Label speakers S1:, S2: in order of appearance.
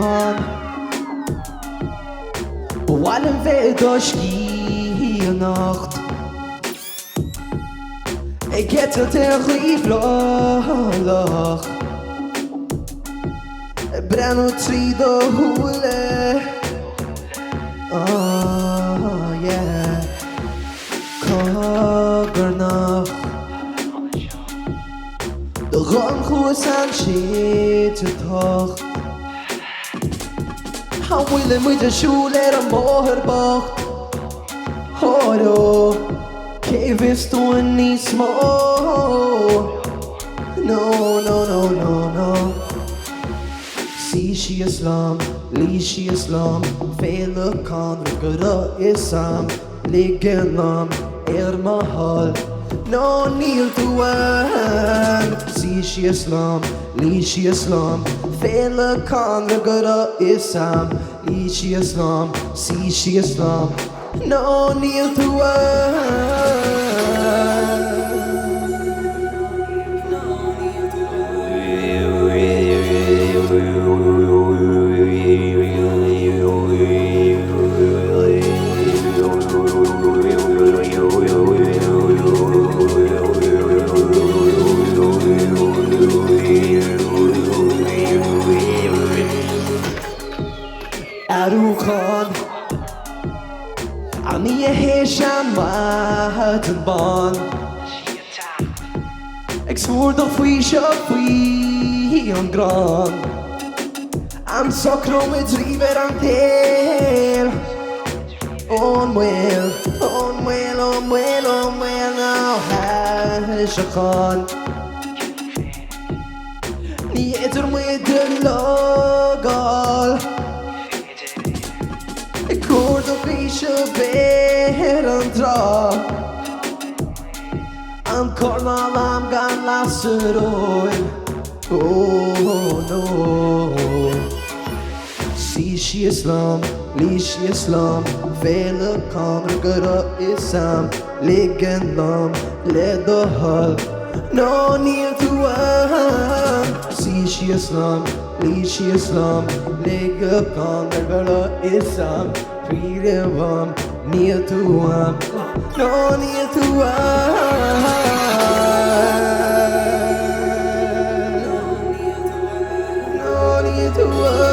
S1: Arúchan Bhailen bheith do scíonacht Ag ghetal tar ghuibhlách Brenn trí do thuaile yeah Cogurnach Do gan chuas an siad tocht Tá bhfuil muid a siúil an mórbacht Thódó cé bhís tú níos mó No, no, no, no, no Sí sí Islam, lí sí Islam Féileacán gura Islam Ligeanam mahal No níl tú an Sí sí Islam, lí sí Islam Féileacán gura Islam Lí sí Islam, sí sí Islam No níl tú Arúchan Ani a héis an maith an bán Ag swór do faoi seo faoi an grán An socrom I dríomhar an tail On mhil ná Féileacán Ní idir muid a logáil Cwrdd o geisio fer yn dro Am cornol am gan lasyr oen Oh no Sí sí Islam, lí sí Islam Féileacán gura Islam Ligeanam le do hul No níl tú an Sí sí Islam, lí sí Islam Féileacán gura Islam Scríobh níl tú an No níl tú an No níl tú an